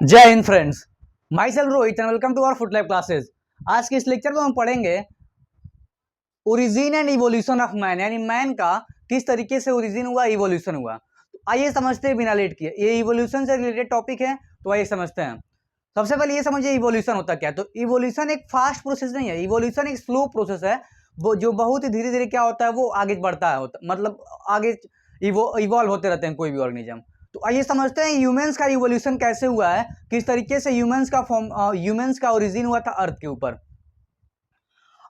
जय Hind friends, myself Rohit and welcome to our foot life classes. आज के इस लेक्चर में हम पढ़ेंगे origin and evolution of man, यानी मैन का किस तरीके से ओरिजिन हुआ, इवोल्यूशन हुआ। तो आइए समझते हैं बिना लेट किए। ये इवोल्यूशन से रिलेटेड टॉपिक है, तो आइए समझते हैं। सबसे पहले ये समझिए इवोल्यूशन होता क्या है। तो इवोल्यूशन एक फास्ट प्रोसेस नहीं है, इवोल्यूशन एक स्लो प्रोसेस है। वो जो बहुत ही धीरे धीरे क्या होता है, वो आगे बढ़ता है, मतलब आगे इवॉल्व होते रहते हैं कोई भी ऑर्गेनिज्म। तो आइए समझते हैं ह्यूमंस का इवोल्यूशन कैसे हुआ है, किस तरीके से ह्यूमंस का ओरिजिन हुआ था अर्थ के ऊपर।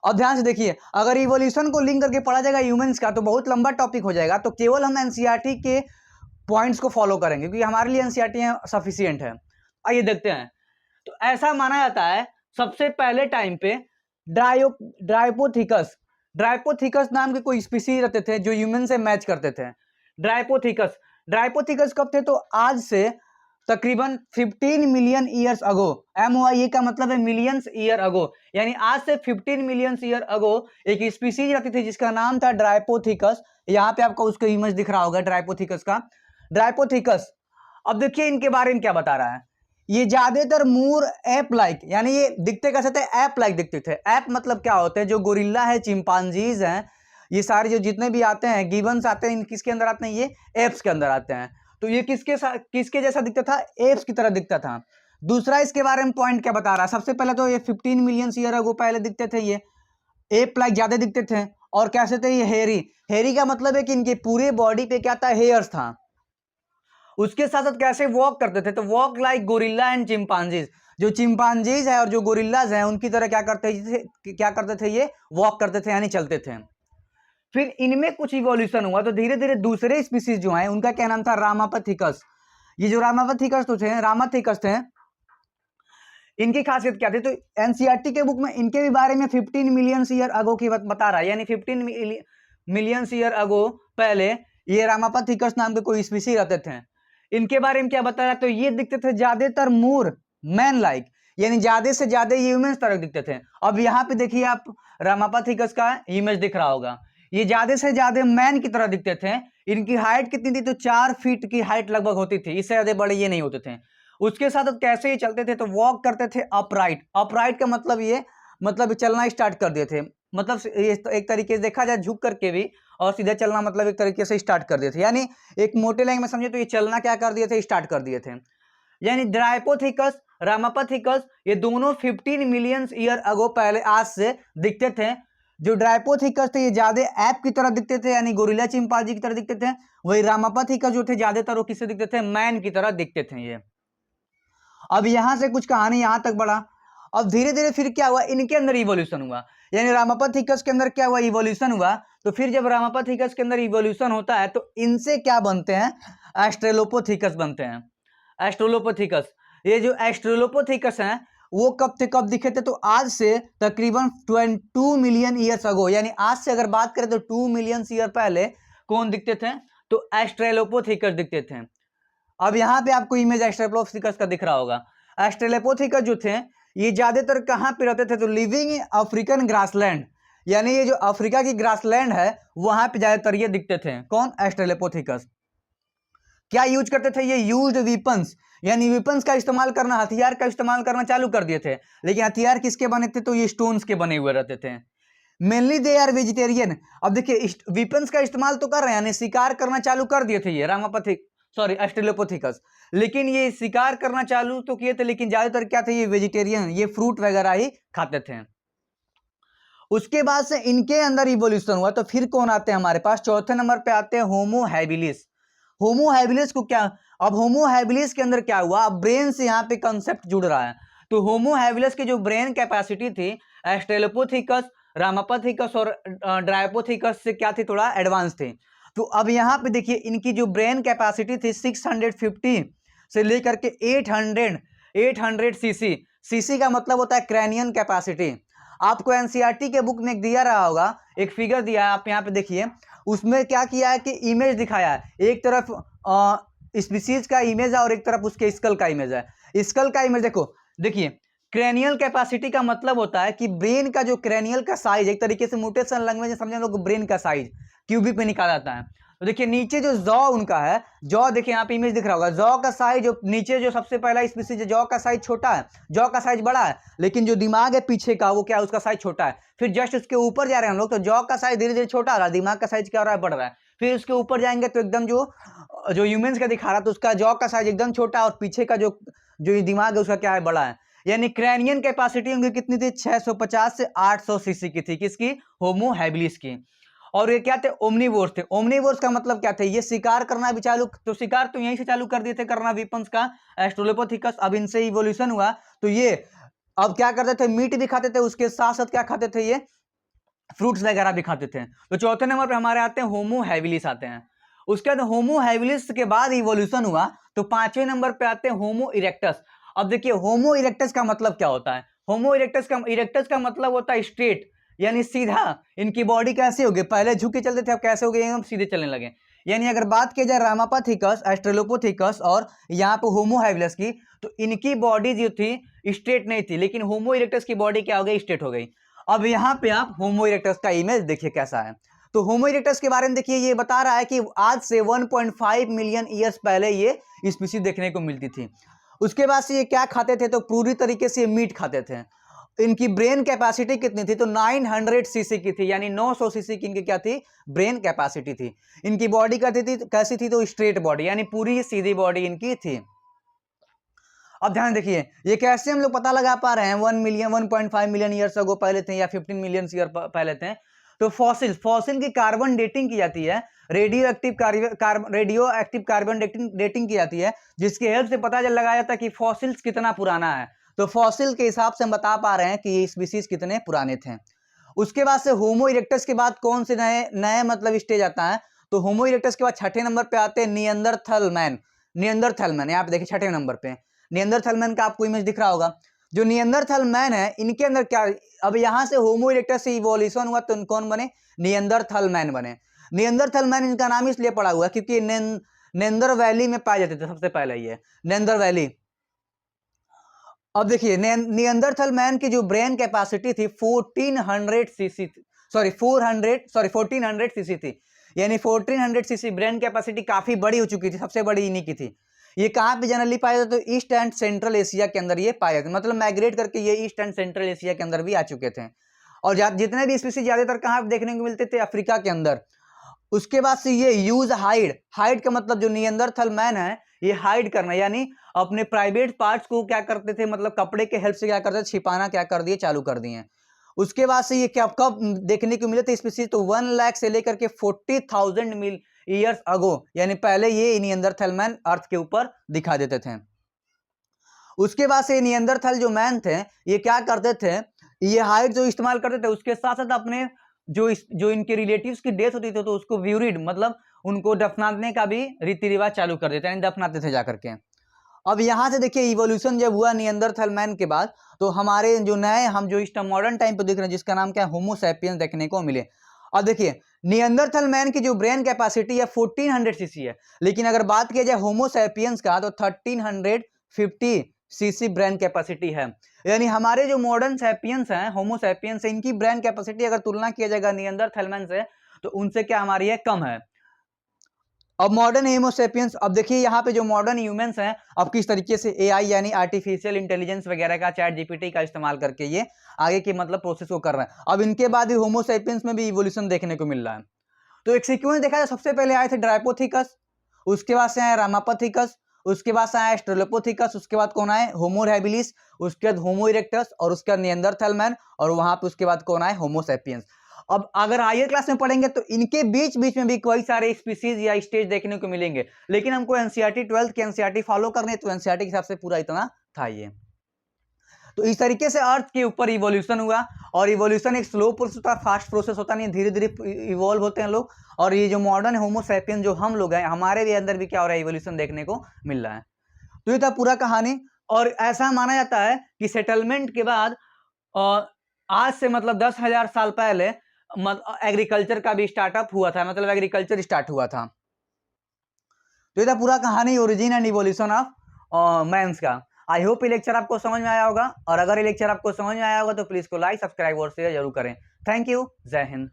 और ध्यान से देखिए, अगर इवोल्यूशन को लिंक करके पढ़ा जाएगा ह्यूमंस का तो बहुत लंबा टॉपिक हो जाएगा। तो केवल हम एनसीईआरटी के पॉइंट्स को फॉलो करेंगे क्योंकि हमारे लिए एनसीईआरटी सफिशियंट है। आइए देखते हैं। तो ऐसा माना जाता है सबसे पहले टाइम पे ड्राइपोथिकस ड्राइपोथिकस नाम के कोई स्पीसीज रहते थे जो ह्यूमन से मैच करते थे। ड्राइपोथिकस ड्राइपोथिकस कब थे? तो आज से तकरीबन 15 मिलियन ईयर्स अगो। MOIA का मतलब है मिलियंस ईयर अगो, यानी आज से 15 मिलियंस ईयर अगो एक स्पीसीज रहती थी जिसका नाम था ड्राइपोथिकस। यहाँ पे आपको उसका इमेज दिख रहा होगा ड्राइपोथिकस का। ड्राइपोथिकस, अब देखिए इनके बारे में क्या बता रहा है। ये ज्यादातर मूर एप लाइक, यानी ये दिखते कैसे थे? एप लाइक दिखते थे। एप मतलब क्या होते हैं? जो गोरिल्ला है, चिंपांजीज हैं, ये सारे जो जितने भी आते हैं, गिबन्स आते हैं, इन किसके अंदर आते हैं? ये एप्स के अंदर आते हैं। तो ये किसके जैसा दिखता था? एप्स की तरह दिखता था। दूसरा इसके बारे में पॉइंट क्या बता रहा है? सबसे पहले तो ये 15 मिलियन ईयर अगो पहले दिखते थे, ये एप लाइक ज्यादा दिखते थे। और कैसे थे? ये हेरी। हेरी का मतलब है कि इनके पूरे बॉडी पे क्या था? हेयर्स था। उसके साथ साथ कैसे वॉक करते थे? तो walk like gorilla and chimpanzees. जो चिंपांजीज है और जो गोरिल्लाज हैं उनकी तरह क्या करते थे? ये वॉक करते थे, यानी चलते थे। फिर इनमें कुछ इवोल्यूशन हुआ तो धीरे धीरे दूसरे स्पीसीज जो हैं उनका क्या नाम था? रामापथिकस। ये जो रामापथिकस तो थे, रामाथिकस थे, इनकी खासियत क्या थी? तो एनसीईआरटी के बुक में इनके भी बारे में 15 मिलियन ईयर अगो की बता रहा है, यानी 15 मिलियन ईयर अगो पहले ये रामापथिकस नाम के कोई स्पीसी रहते थे। इनके बारे में क्या बता रहा है? तो ये दिखते थे ज्यादातर मूर मैन लाइक, यानी ज्यादा से ज्यादा ह्यूमन तरह दिखते थे। अब यहाँ पे देखिए आप, रामापथिकस का इमेज दिख रहा होगा। ये ज्यादा से ज्यादा मैन की तरह दिखते थे। इनकी हाइट कितनी थी? तो 4 फीट की हाइट लगभग होती थी, इससे ज्यादा बड़े ये नहीं होते थे। उसके साथ कैसे ही चलते थे? तो वॉक करते थे अपराइट। अपराइट का मतलब ये, मतलब चलना स्टार्ट कर दिए थे। मतलब ये एक तरीके से देखा जाए झुक करके भी, और सीधा चलना मतलब एक तरीके से स्टार्ट कर दिए थे। यानी एक मोटे लाइन में समझे तो ये चलना क्या कर दिए थे? स्टार्ट कर दिए थे। यानी ड्राइपोथिकस, रामापथिकस, ये दोनों 15 मिलियन ईयर अगो पहले आज से दिखते थे। जो ड्राइपोथिकस थे ये ज्यादा ऐप की तरह दिखते थे, यानी गोरिल्ला चिंपांजी की तरह दिखते थे। वही रामापथिकस जो थे ज्यादातर वो किससे दिखते थे? मैन की तरह दिखते थे ये। अब यहां से कुछ कहानी यहां तक बढ़ा। अब धीरे धीरे फिर क्या हुआ? इनके अंदर इवोल्यूशन हुआ, यानी रामापथिकस के अंदर क्या हुआ? इवोल्यूशन हुआ। तो फिर जब रामापथिकस के अंदर इवोल्यूशन होता है तो इनसे क्या बनते हैं? एस्ट्रेलोपोथिकस बनते हैं। एस्ट्रोलोपोथिकस, ये जो एस्ट्रोलोपोथिकस हैं वो कब थे, कब दिखे थे? तो आज से तकरीबन 22 मिलियन ईयर्स अगो, यानी आज से अगर बात करें तो 2 मिलियन ईयर पहले कौन दिखते थे? तो एस्ट्रेलोपोथिकस दिखते थे। अब यहाँ पे आपको इमेज एस्ट्रेलोपोथिकस का दिख रहा होगा। एस्ट्रेलोपोथिकस जो थे ये ज्यादातर कहाँ पे रहते थे? तो लिविंग इन अफ्रीकन ग्रासलैंड, यानी ये जो अफ्रीका की ग्रासलैंड है वहां पे ज्यादातर ये दिखते थे। कौन? एस्ट्रेलोपोथिकस। क्या यूज करते थे? ये यूज्ड वीपन्स, यानी वीपन्स का इस्तेमाल करना, हथियार का इस्तेमाल करना चालू कर दिए थे। लेकिन हथियार किसके बने थे? तो ये स्टोन्स के बने हुए रहते थे। Mainly they are vegetarian. अब देखिए वीपन्स का इस्तेमाल तो कर रहे हैं, यानी शिकार करना चालू कर दिए थे ये एस्ट्रेलोपोथिकस। लेकिन ये शिकार करना चालू तो किए थे, लेकिन ज्यादातर क्या थे? ये वेजिटेरियन, ये फ्रूट वगैरह ही खाते थे। उसके बाद से इनके अंदर इवोल्यूशन हुआ। तो फिर कौन आते हैं हमारे पास? चौथे नंबर पे आते हैं होमो हैबिलिस। होमो हैबिलिस को क्या, अब होमो हैबिलिस के अंदर क्या हुआ? अब ब्रेन से यहाँ पे कंसेप्ट जुड़ रहा है। तो होमो हैबिलिस की जो ब्रेन कैपेसिटी थी एस्ट्रेलोपोथिकस, रामापथिकस और ड्राइपोथिकस से क्या थी? थोड़ा एडवांस थी। तो अब यहाँ पे देखिए इनकी जो ब्रेन कैपेसिटी थी 650 से लेकर के 800 सीसी। सीसी का मतलब होता है क्रैनियन कैपेसिटी। आपको एनसीईआरटी के बुक में एक दिया रहा होगा, एक फिगर दिया है, आप यहाँ पे देखिए। उसमें क्या किया है कि इमेज दिखाया है, एक तरफ स्पीसीज का इमेज है और एक तरफ उसके स्कल का इमेज है। स्कल का इमेज देखो, देखिए क्रेनियल कैपेसिटी का मतलब होता है कि ब्रेन का जो क्रेनियल का साइज, एक तरीके से मोटेशन लैंग्वेज में समझे लोग, ब्रेन का साइज क्यूबिक में निकाला जाता है। तो देखिए नीचे जो जॉ उनका है, जॉ देखिए यहाँ पे इमेज दिख रहा होगा, जॉ का साइज जो नीचे जो सबसे पहला स्पीसीज है, जॉ का साइज छोटा है, जॉ का साइज बड़ा है, लेकिन जो दिमाग है पीछे का वो क्या है, उसका साइज छोटा है। फिर जस्ट उसके ऊपर जा रहे हैं हम लोग, तो जॉ का साइज धीरे धीरे छोटा आ रहा है, दिमाग का साइज क्या हो रहा है, बढ़ रहा है। फिर उसके ऊपर जाएंगे तो एकदम जो जो ह्यूमंस का दिखा रहा, तो उसका जॉ का साइज एकदम छोटा, और पीछे का जो जो दिमाग है उसका क्या है, बड़ा है। यानी क्रैनियन कैपेसिटी उनकी कितनी थी, 650 से 800 सीसी की थी, किसकी, होमो हैबिलिस की। और ये क्या थे, ओमनीवोर्स थे। ओमनीवोर्स का मतलब क्या थे, ये शिकार करना भी चालू, तो शिकार तो यहीं से चालू कर दिए थे करना वेपन्स का, एस्ट्रोलोपोथिकस। अब इनसे इवोल्यूशन हुआ, तो ये अब क्या करते थे, मीट भी खाते थे, उसके साथ साथ क्या खाते थे, ये फ्रूट्स वगैरह भी खाते थे। तो चौथे नंबर पे हमारे आते हैं होमो हैबिलिस आते हैं। उसके बाद होमो हैबिलिस के बाद इवोल्यूशन हुआ, तो पांचवें नंबर पे आते हैं होमो इरेक्टस। अब देखिए होमो इरेक्टस का मतलब क्या होता है, होमो इरेक्टस का मतलब होता है स्ट्रेट, यानी सीधा। इनकी बॉडी कैसे होगी, पहले झुक के चलते थे, अब कैसे हो गए, एकदम सीधे चलने लगे। यानी अगर बात की जाए रामापाथिकस, एस्ट्रेलोपोथिकस और यहाँ पे होमो हैबिलिस की, तो इनकी बॉडी जो थी स्ट्रेट नहीं थी, लेकिन होमो इरेक्टस की बॉडी क्या हो गई, स्ट्रेट हो गई। अब यहाँ पे आप होमो इरेक्टस का इमेज देखिए कैसा है। तो होमो इरेक्टस के बारे में देखिए, ये बता रहा है कि आज से 1.5 मिलियन ईयर्स पहले ये स्पीसीज देखने को मिलती थी। उसके बाद से ये क्या खाते थे, तो पूरी तरीके से मीट खाते थे। इनकी ब्रेन कैपेसिटी कितनी थी, तो 900 सीसी की थी, यानी 900 सीसी की इनकी क्या थी, ब्रेन कैपेसिटी थी। इनकी बॉडी कहती थी कैसी थी, तो स्ट्रेट बॉडी, यानी पूरी सीधी बॉडी इनकी थी। अब ध्यान देखिए, ये कैसे हम लोग पता लगा पा रहे हैं 1.5 मिलियन ईयर्स अगो पहले थे, या 15 मिलियन ईयर पहले थे। तो फॉसिल की कार्बन डेटिंग की जाती है, रेडियो एक्टिव कार्बन डेटिंग की जाती है, जिसकी हेल्प से पता चल लगाया जाता है कि फॉसिल्स कितना पुराना है। तो फॉसिल के हिसाब से हम बता पा रहे हैं कि ये स्पीसीज कितने पुराने थे। उसके बाद से होमो इरेक्टस के बाद कौन से नए नए मतलब स्टेज आता है, तो होमो इरेक्टस के बाद छठे नंबर पे आते हैं नियंदरथल मैन। यहाँ पे देखिए छठे नंबर पे नियंदरथल मैन का आपको इमेज दिख रहा होगा। जो नियंदरथल मैन है, इनके अंदर क्या, अब यहां से होमो इरेक्टस से इवोल्यूशन हुआ, तो कौन बने, नियंदरथल मैन बने। नियंदरथल मैन इनका नाम इसलिए पड़ा हुआ क्योंकि नेंदर वैली में पाए जाते थे सबसे पहले, ये नेंदर वैली। अब देखिए नियंदरथल मैन की जो ब्रेन कैपेसिटी थी 1400 सीसी, सॉरी 1400 सीसी थी, यानी 1400 सीसी ब्रेन कैपेसिटी काफी बड़ी हो चुकी थी, सबसे बड़ी इन्हीं की थी। ये कहाँ पे जनरली पाए जाते, तो ईस्ट एंड सेंट्रल एशिया के अंदर ये पाए जाते, मतलब माइग्रेट करके ये ईस्ट एंड सेंट्रल एशिया के अंदर भी आ चुके थे। और जितने भी स्पीसीज ज्यादातर कहाँ देखने को मिलते थे, अफ्रीका के अंदर। उसके बाद से ये यूज हाइड का मतलब जो नियंदरथल मैन है, ये हाइड करना, यानी अपने प्राइवेट पार्ट्स को क्या करते थे, मतलब कपड़े के हेल्प से क्या करते थे, छिपाना क्या कर दिए, चालू कर दिए। उसके बाद से ये क्या कब देखने को मिले थे स्पीसीज, तो 1 लाख से लेकर के 40,000 ईयर्स अगो, यानी पहले ये नियंदरथल मैन अर्थ के ऊपर दिखा देते थे। उसके बाद से नियंदरथल जो मैन थे, ये क्या करते थे, ये हाइड जो इस्तेमाल करते थे, उसके साथ साथ अपने जो इनके रिलेटिव्स की डेथ होती थी, तो उसको ब्यूरिड, मतलब उनको दफनाने का भी रीति रिवाज चालू कर देते हैं, दफनाते थे जाकर के। अब यहां से देखिए इवोल्यूशन जब हुआ नियंदरथल मैन के बाद, तो हमारे जो नए हम जो इस मॉडर्न टाइम पे देख रहे हैं, जिसका नाम क्या है, होमो सैपियंस देखने को मिले। अब देखिए नियंदरथल मैन की जो ब्रेन कैपेसिटी है 1400 सीसी है, लेकिन अगर बात की जाए होमो सैपियंस का, तो 1350 सीसी ब्रेन कैपेसिटी है। यानी हमारे जो मॉडर्न सैपियंस हैं, होमो सैपियंस, इनकी ब्रेन कैपेसिटी अगर तुलना किया जाएगा नियंदरथल मैन से, तो उनसे क्या हमारी है, कम है। अब मॉडर्न होमोसेपियंस, अब देखिए यहाँ पे जो मॉडर्न ह्यूमंस हैं, अब किस तरीके से एआई यानी आर्टिफिशियल इंटेलिजेंस वगैरह का, चैट जीपीटी का इस्तेमाल करके ये आगे की मतलब प्रोसेस को कर रहे हैं। अब इनके बाद भी होमोसेपियंस में भी इवोल्यूशन देखने को मिल रहा है। तो एक सीक्वेंस देखा जाए, सबसे पहले आए थे ड्राइपोथिकस, उसके बाद से आया रामापथिकस, उसके बाद से आया स्ट्रेलोपोथिकस, उसके बाद कौन आए, होमो हैबिलिस, उसके बाद होमो इरेक्टस, और उसके बाद नियंदरथल मैन, और वहां पे उसके बाद कौन आए, होमोसेपियंस। अब अगर हायर क्लास में पढ़ेंगे तो इनके बीच बीच में भी कई सारे स्पीसीज या स्टेज देखने को मिलेंगे, लेकिन हमको एनसीईआरटी 12th के एनसीईआरटी फॉलो करने, तो एनसीईआरटी के हिसाब से पूरा इतना था ये। तो इस तरीके से अर्थ के ऊपर इवोल्यूशन हुआ, और इवोल्यूशन एक स्लो प्रोसेस होता है, फास्ट प्रोसेस होता नहीं, धीरे धीरे इवॉल्व होते हैं लोग। और ये जो मॉडर्न होमो सैपियन जो हम लोग हैं, हमारे भी अंदर भी क्या हो रहा है, इवोल्यूशन देखने को मिल रहा है। तो ये था पूरा कहानी। और ऐसा माना जाता है कि सेटलमेंट के बाद आज से मतलब 10,000 साल पहले एग्रीकल्चर का भी स्टार्टअप हुआ था, मतलब एग्रीकल्चर स्टार्ट हुआ था। तो ये था पूरा कहानी origin and evolution of man's का। आई होप ये लेक्चर आपको समझ में आया होगा, और अगर ये लेक्चर आपको समझ में आया होगा तो प्लीज को लाइक, सब्सक्राइब और शेयर जरूर करें। थैंक यू, जय हिंद।